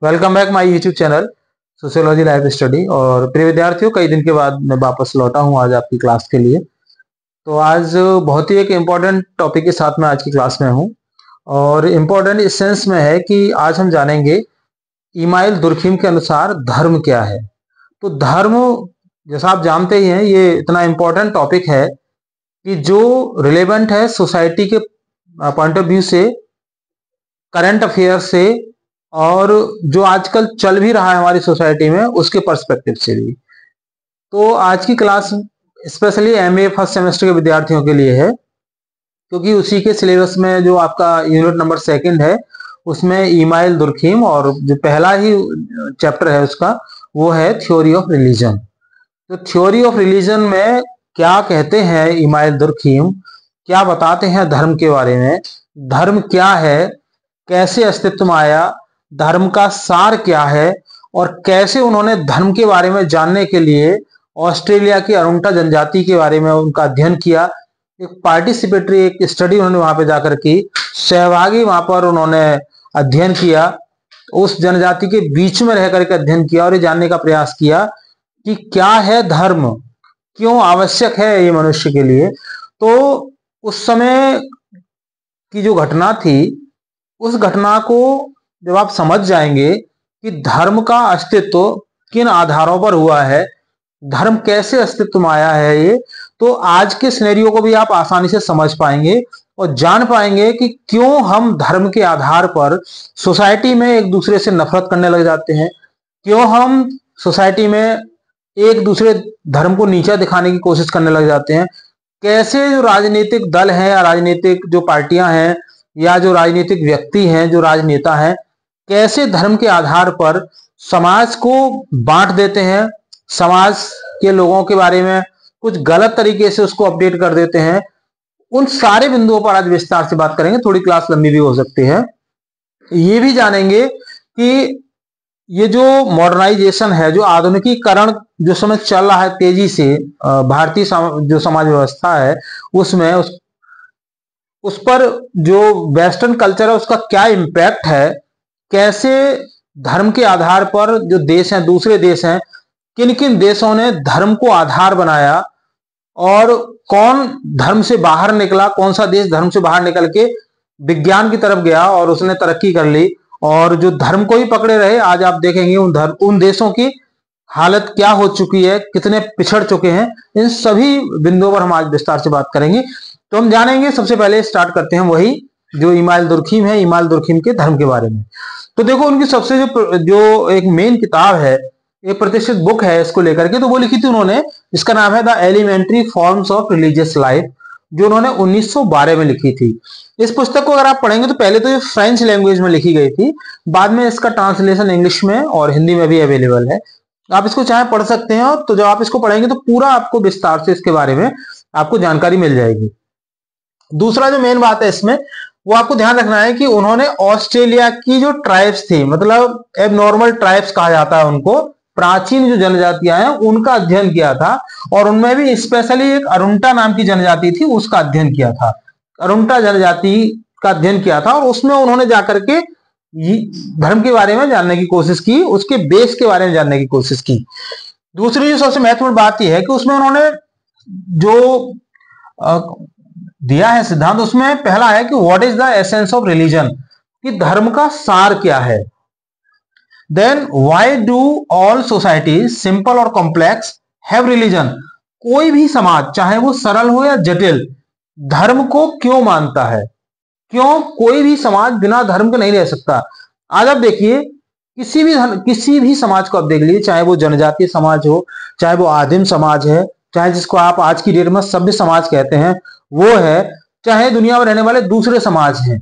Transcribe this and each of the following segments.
Welcome back my YouTube channel sociology life study. और प्रिय विद्यार्थियों, कई दिन के बाद मैं वापस लौटा हूं आज आपकी क्लास के लिए। तो आज बहुत ही एक इम्पोर्टेंट टॉपिक के साथ मैं आज की क्लास में हूं। और इम्पोर्टेंट इस सेंस में है कि आज हम जानेंगे इमाइल दुर्खिम के अनुसार धर्म क्या है। तो धर्म, जैसा आप जानते ही हैं, ये इतना इम्पोर्टेंट टॉपिक है कि जो रिलेवेंट है सोसाइटी के पॉइंट ऑफ व्यू से, करंट अफेयर से, और जो आजकल चल भी रहा है हमारी सोसाइटी में उसके पर्सपेक्टिव से भी। तो आज की class specially MA first semester के विद्यार्थियों के लिए है, क्योंकि उसी के सिलेबस में जो आपका यूनिट नंबर 2 है उसमें इमाइल दुर्खिम, और जो पहला ही चैप्टर है उसका वो है थ्योरी ऑफ रिलीजन। तो थ्योरी ऑफ रिलीजन में क्या कहते हैं इमाइल दुर्खिम, क्या बताते हैं धर्म के बारे में, धर्म क्या है, कैसे अस्तित्व में आया, धर्म का सार क्या है, और कैसे उन्होंने धर्म के बारे में जानने के लिए ऑस्ट्रेलिया की अरुंटा जनजाति के बारे में उनका अध्ययन किया। एक पार्टिसिपेटरी एक स्टडी उन्होंने वहां पे जाकर की, सहभागी वहां पर उन्होंने अध्ययन किया, उस जनजाति के बीच में रह करके अध्ययन किया और ये जानने का प्रयास किया कि क्या है धर्म, क्यों आवश्यक है ये मनुष्य के लिए। तो उस समय की जो घटना थी, उस घटना को जब आप समझ जाएंगे कि धर्म का अस्तित्व किन आधारों पर हुआ है, धर्म कैसे अस्तित्व में आया है, ये तो आज के सिनेरियो को भी आप आसानी से समझ पाएंगे और जान पाएंगे कि क्यों हम धर्म के आधार पर सोसाइटी में एक दूसरे से नफरत करने लग जाते हैं, क्यों हम सोसाइटी में एक दूसरे धर्म को नीचा दिखाने की कोशिश करने लग जाते हैं, कैसे जो राजनीतिक दल हैं या राजनीतिक जो पार्टियां हैं या जो राजनीतिक व्यक्ति हैं, जो राजनेता हैं, कैसे धर्म के आधार पर समाज को बांट देते हैं, समाज के लोगों के बारे में कुछ गलत तरीके से उसको अपडेट कर देते हैं। उन सारे बिंदुओं पर आज विस्तार से बात करेंगे, थोड़ी क्लास लंबी भी हो सकती है। ये भी जानेंगे कि ये जो मॉडर्नाइजेशन है, जो आधुनिकीकरण जो समय चल रहा है तेजी से, भारतीय जो समाज व्यवस्था है उसमें उस पर जो वेस्टर्न कल्चर है उसका क्या इम्पैक्ट है, कैसे धर्म के आधार पर जो देश हैं, दूसरे देश हैं, किन किन देशों ने धर्म को आधार बनाया और कौन धर्म से बाहर निकला, कौन सा देश धर्म से बाहर निकल के विज्ञान की तरफ गया और उसने तरक्की कर ली, और जो धर्म को ही पकड़े रहे आज आप देखेंगे उन देशों की हालत क्या हो चुकी है, कितने पिछड़ चुके हैं। इन सभी बिंदुओं पर हम आज विस्तार से बात करेंगे। तो हम जानेंगे, सबसे पहले स्टार्ट करते हैं वही जो इमाइल दुर्खिम है, इमाइल दुर्खिम के धर्म के बारे में। तो देखो उनकी सबसे जो एक मेन किताब है, एक प्रतिष्ठित बुक है इसको लेकर के, तो वो लिखी थी उन्होंने, इसका नाम है the elementary forms of religious life, जो उन्होंने 1912 में लिखी थी। इस पुस्तक को अगर आप पढ़ेंगे तो पहले तो ये फ्रेंच लैंग्वेज में लिखी गई थी, बाद में इसका ट्रांसलेशन इंग्लिश में और हिंदी में भी अवेलेबल है, आप इसको चाहे पढ़ सकते हैं। तो जब आप इसको पढ़ेंगे तो पूरा आपको विस्तार से इसके बारे में आपको जानकारी मिल जाएगी। दूसरा जो मेन बात है इसमें, वो आपको ध्यान रखना है कि उन्होंने ऑस्ट्रेलिया की जो ट्राइब्स थी, मतलब एबनॉर्मल ट्राइब्स कहा जाता है उनको, प्राचीन जो जनजातियां हैं उनका अध्ययन किया था, और उनमें भी स्पेशली एक अरुंटा नाम की जनजाति थी उसका अध्ययन किया था, अरुंटा जनजाति का अध्ययन किया था, और उसमें उन्होंने जाकर के धर्म के बारे में जानने की कोशिश की, उसके बेस के बारे में जानने की कोशिश की। दूसरी जो सबसे महत्वपूर्ण बात यह है कि उसमें उन्होंने जो दिया है सिद्धांत, उसमें पहला है कि what is the essence of religion, कि धर्म का सार क्या है। Then why do all societies simple और कॉम्प्लेक्स हैव रिलीजन, कोई भी समाज चाहे वो सरल हो या जटिल धर्म को क्यों मानता है, क्यों कोई भी समाज बिना धर्म के नहीं रह सकता। आज आप देखिए किसी भी समाज को आप देख लीजिए, चाहे वो जनजातीय समाज हो, चाहे वो आदिम समाज है, चाहे जिसको आप आज की डेट में सभ्य समाज कहते हैं वो है, चाहे दुनिया में रहने वाले दूसरे समाज हैं,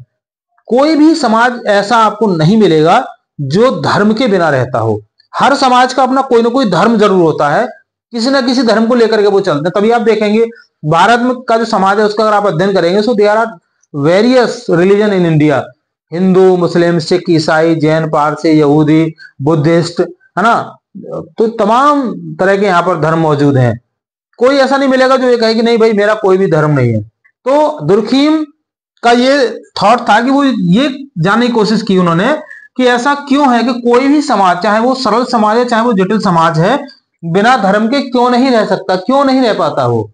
कोई भी समाज ऐसा आपको नहीं मिलेगा जो धर्म के बिना रहता हो। हर समाज का अपना कोई ना कोई धर्म जरूर होता है, किसी ना किसी धर्म को लेकर के वो चलते हैं। तभी आप देखेंगे भारत में का जो समाज है उसका अगर आप अध्ययन करेंगे, so there are various religion in India, Hindu, Muslim, Sikh, Isai, Jain, Parsi, यहूदी, बुद्धिस्ट, है ना। तो तमाम तरह के यहाँ पर धर्म मौजूद हैं, कोई ऐसा नहीं मिलेगा जो ये कहे कि नहीं भाई मेरा कोई भी धर्म नहीं है। तो दुर्खिम का ये थॉट था कि वो ये जानने की कोशिश की उन्होंने कि ऐसा क्यों है कि कोई भी समाज, चाहे वो सरल समाज है चाहे वो जटिल समाज है, बिना धर्म के क्यों नहीं रह सकता, क्यों नहीं रह पाता वो।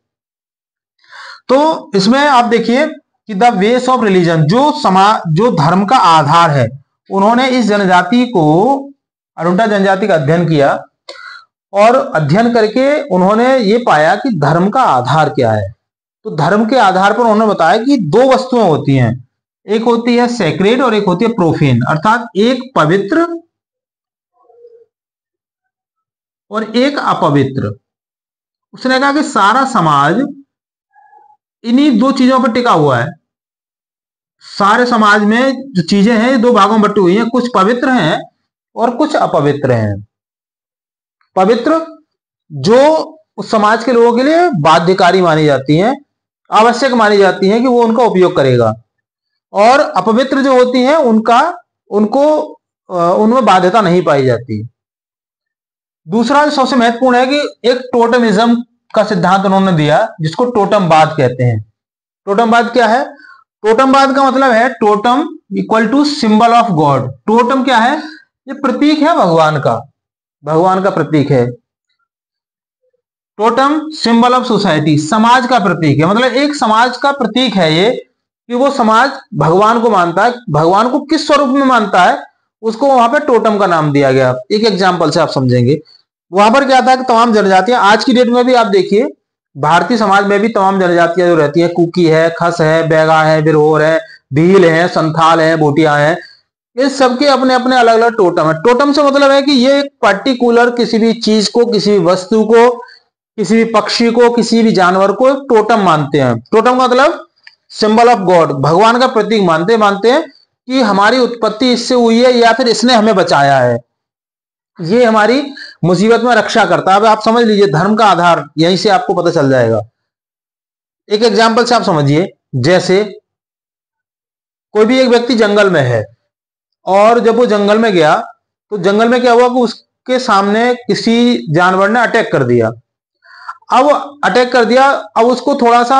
तो इसमें आप देखिए कि द वेस ऑफ रिलीजन, जो धर्म का आधार है, उन्होंने इस जनजाति को, अरुंटा जनजाति का अध्ययन किया और अध्ययन करके उन्होंने ये पाया कि धर्म का आधार क्या है। तो धर्म के आधार पर उन्होंने बताया कि दो वस्तुएं होती हैं, एक होती है सेक्रेड और एक होती है प्रोफेन, अर्थात एक पवित्र और एक अपवित्र। उसने कहा कि सारा समाज इन्हीं दो चीजों पर टिका हुआ है। सारे समाज में जो चीजें हैं ये दो भागों में बटी हुई हैं, कुछ पवित्र हैं और कुछ अपवित्र हैं। पवित्र जो उस समाज के लोगों के लिए बाध्यकारी मानी जाती हैं, आवश्यक मानी जाती हैं कि वो उनका उपयोग करेगा, और अपवित्र जो होती हैं उनमें बाध्यता नहीं पाई जाती। दूसरा जो सबसे महत्वपूर्ण है कि एक टोटमिज्म का सिद्धांत उन्होंने दिया, जिसको टोटमवाद कहते हैं। टोटमवाद क्या है? टोटमवाद का मतलब है totem equal to symbol of God. Totem क्या है? ये प्रतीक है भगवान का, भगवान का प्रतीक है। टोटम सिंबल ऑफ सोसाइटी, समाज का प्रतीक है, मतलब एक समाज का प्रतीक है ये, कि वो समाज भगवान को मानता है। भगवान को किस स्वरूप में मानता है उसको वहां पर टोटम का नाम दिया गया। एक एग्जांपल से आप समझेंगे। वहां पर क्या था कि तमाम जनजातियां, आज की डेट में भी आप देखिए भारतीय समाज में भी तमाम जनजातियां जो रहती हैं, कुकी है, खस है, बैगा है, बिरहोर है, भील है, संथाल है, भोटिया है, ये सबके अपने अपने अलग अलग टोटम है। टोटम से मतलब है कि ये एक पर्टिकुलर किसी भी चीज को, किसी भी वस्तु को, किसी भी पक्षी को, किसी भी जानवर को टोटम मानते हैं। टोटम का मतलब सिंबल ऑफ गॉड, भगवान का प्रतीक मानते हैं कि हमारी उत्पत्ति इससे हुई है या फिर इसने हमें बचाया है, ये हमारी मुसीबत में रक्षा करता है। अब आप समझ लीजिए धर्म का आधार यहीं से आपको पता चल जाएगा। एक एग्जांपल से आप समझिए, जैसे कोई भी एक व्यक्ति जंगल में है और जब वो जंगल में गया तो जंगल में क्या हुआ कि उसके सामने किसी जानवर ने अटैक कर दिया। अब उसको थोड़ा सा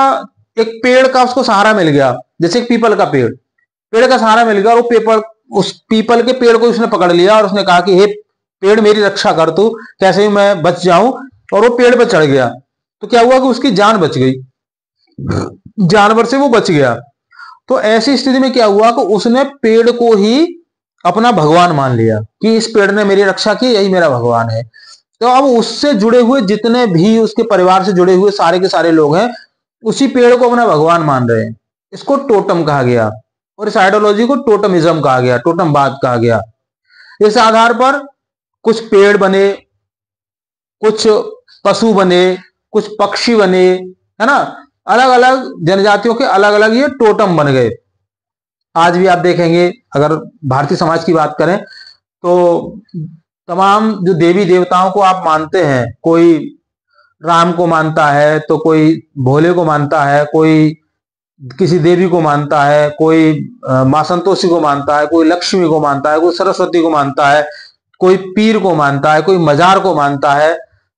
एक पेड़ का उसको सहारा मिल गया, जैसे एक पीपल का पेड़ का सहारा मिल गया, और उस पीपल के पेड़ को उसने पकड़ लिया और उसने कहा कि हे पेड़ मेरी रक्षा कर तू, कैसे भी मैं बच जाऊं, और वो पेड़ पर चढ़ गया। तो क्या हुआ कि उसकी जान बच गई, जानवर से वो बच गया। तो ऐसी स्थिति में क्या हुआ कि उसने पेड़ को ही अपना भगवान मान लिया कि इस पेड़ ने मेरी रक्षा की, यही मेरा भगवान है। तो अब उससे जुड़े हुए जितने भी उसके परिवार से जुड़े हुए सारे के सारे लोग हैं, उसी पेड़ को अपना भगवान मान रहे हैं। इसको टोटम कहा गया और इस आइडियोलॉजी को टोटमिज्म कहा गया, टोटमवाद कहा गया। इस आधार पर कुछ पेड़ बने, कुछ पशु बने, कुछ पक्षी बने, है ना, अलग अलग जनजातियों के अलग अलग ये टोटम बन गए। आज भी आप देखेंगे, अगर भारतीय समाज की बात करें तो तमाम जो देवी देवताओं को आप मानते हैं, कोई राम को मानता है तो कोई भोले को मानता है, कोई किसी देवी को मानता है, कोई मां संतोषी को मानता है, कोई लक्ष्मी को मानता है, कोई सरस्वती को मानता है, कोई पीर को मानता है, कोई मजार को मानता है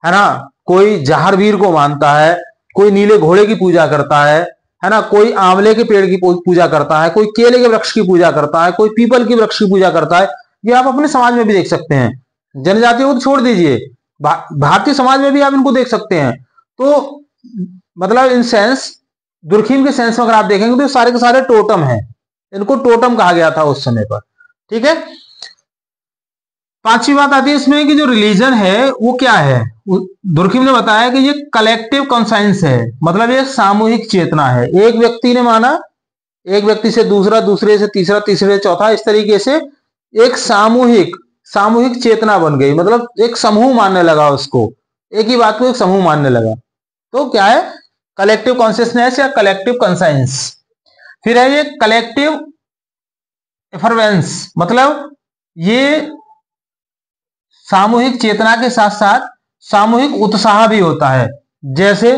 ना, कोई जहारवीर को मानता है, कोई नीले घोड़े की पूजा करता है ना, कोई आंवले के पेड़ की पूजा करता है, कोई केले के वृक्ष की पूजा करता है, कोई पीपल की वृक्ष की पूजा करता है। ये आप अपने समाज में भी देख सकते हैं। जनजातियों को छोड़ दीजिए, भारतीय समाज में भी आप इनको देख सकते हैं। तो मतलब इन सेंस, दुर्खिम के सेंस में अगर आप देखेंगे तो सारे के सारे टोटम हैं, इनको टोटम कहा गया था उस समय पर। ठीक है, पांचवी बात आती है इसमें कि जो रिलीजन है वो क्या है। दुर्खिम ने बताया कि ये कलेक्टिव कॉन्साइंस है, मतलब ये सामूहिक चेतना है। एक व्यक्ति ने माना, एक व्यक्ति से दूसरा, दूसरे से तीसरा, तीसरे से चौथा, इस तरीके से एक सामूहिक चेतना बन गई, मतलब एक समूह मानने लगा उसको, एक ही बात को एक समूह मानने लगा। तो क्या है? कलेक्टिव कॉन्शियसनेस या कलेक्टिव कॉन्साइंस। फिर है ये कलेक्टिव एफर्वेंस, मतलब ये सामूहिक चेतना के साथ साथ सामूहिक उत्साह भी होता है। जैसे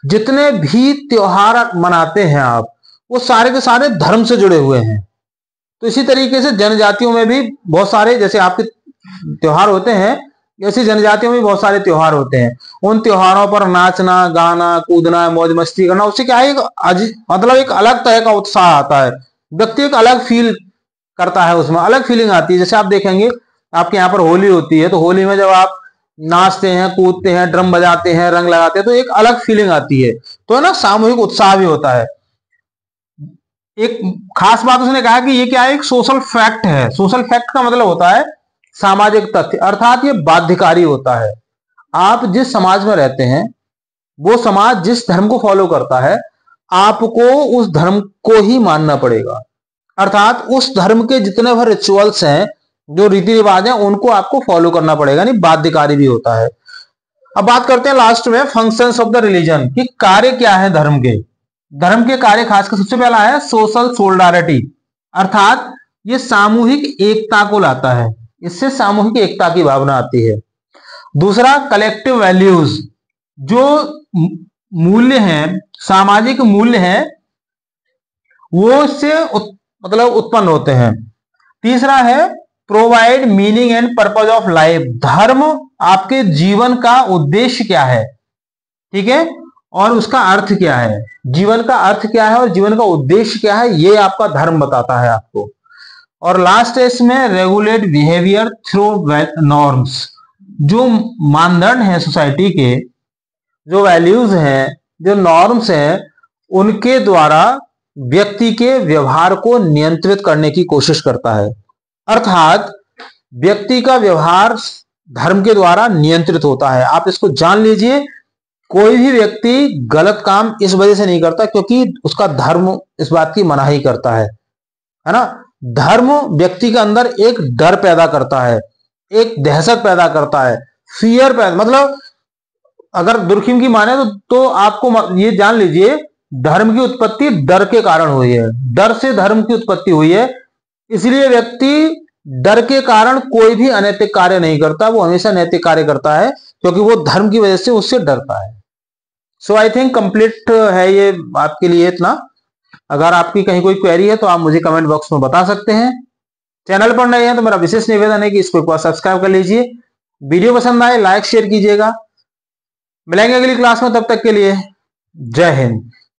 जितने भी त्योहार मनाते हैं आप, वो सारे के सारे धर्म से जुड़े हुए हैं। तो इसी तरीके से जनजातियों में भी बहुत सारे, जैसे आपके त्योहार होते हैं, ऐसी जनजातियों में भी बहुत सारे त्योहार होते हैं। उन त्योहारों पर नाचना, गाना, कूदना, मौज मस्ती करना, उससे क्या है, मतलब एक अलग तरह का उत्साह आता है, व्यक्ति एक अलग फील करता है, उसमें अलग फीलिंग आती है। जैसे आप देखेंगे आपके यहाँ पर होली होती है, तो होली में जब आप नाचते हैं, कूदते हैं, ड्रम बजाते हैं, रंग लगाते हैं, तो एक अलग फीलिंग आती है। तो है ना, सामूहिक उत्साह भी होता है। एक खास बात उसने कहा कि ये क्या है, एक सोशल फैक्ट है। सोशल फैक्ट का मतलब होता है सामाजिक तथ्य, अर्थात ये बाध्यकारी होता है। आप जिस समाज में रहते हैं, वो समाज जिस धर्म को फॉलो करता है, आपको उस धर्म को ही मानना पड़ेगा। अर्थात उस धर्म के जितने भी रिचुअल्स हैं, जो रीति रिवाज हैं, उनको आपको फॉलो करना पड़ेगा, नहीं बाध्यकारी भी होता है। अब बात करते हैं लास्ट में फंक्शंस ऑफ द रिलीजन, कि कार्य क्या है धर्म के। धर्म के कार्य खासकर सबसे पहला है सोशल सोल्डारिटी, अर्थात ये सामूहिक एकता को लाता है, इससे सामूहिक एकता की भावना आती है। दूसरा कलेक्टिव वैल्यूज, जो मूल्य हैं, सामाजिक मूल्य हैं, वो इससे मतलब उत्पन्न होते हैं। तीसरा है provide meaning and purpose of life, धर्म आपके जीवन का उद्देश्य क्या है, ठीक है, और उसका अर्थ क्या है। जीवन का अर्थ क्या है और जीवन का उद्देश्य क्या है, ये आपका धर्म बताता है आपको। और लास्ट है इसमें रेगुलेट बिहेवियर थ्रू नॉर्म्स, जो मानदंड है सोसाइटी के, जो वैल्यूज हैं, जो नॉर्म्स हैं, उनके द्वारा व्यक्ति के व्यवहार को नियंत्रित करने की कोशिश करता है। अर्थात व्यक्ति का व्यवहार धर्म के द्वारा नियंत्रित होता है। आप इसको जान लीजिए, कोई भी व्यक्ति गलत काम इस वजह से नहीं करता क्योंकि उसका धर्म इस बात की मनाही करता है ना। धर्म व्यक्ति के अंदर एक डर पैदा करता है, एक दहशत पैदा करता है, फियर पैदा, मतलब अगर दुर्खिम की माने तो आपको ये जान लीजिए, धर्म की उत्पत्ति डर के कारण हुई है, डर से धर्म की उत्पत्ति हुई है। इसलिए व्यक्ति डर के कारण कोई भी अनैतिक कार्य नहीं करता, वो हमेशा नैतिक कार्य करता है क्योंकि वो धर्म की वजह से उससे डरता है। सो आई थिंक कंप्लीट है ये आपके लिए इतना। अगर आपकी कहीं कोई क्वेरी है तो आप मुझे कमेंट बॉक्स में बता सकते हैं। चैनल पर नए हैं तो मेरा विशेष निवेदन है कि इसको एक बार सब्सक्राइब कर लीजिए। वीडियो पसंद आए लाइक शेयर कीजिएगा। मिलेंगे अगली क्लास में, तब तक के लिए जय हिंद।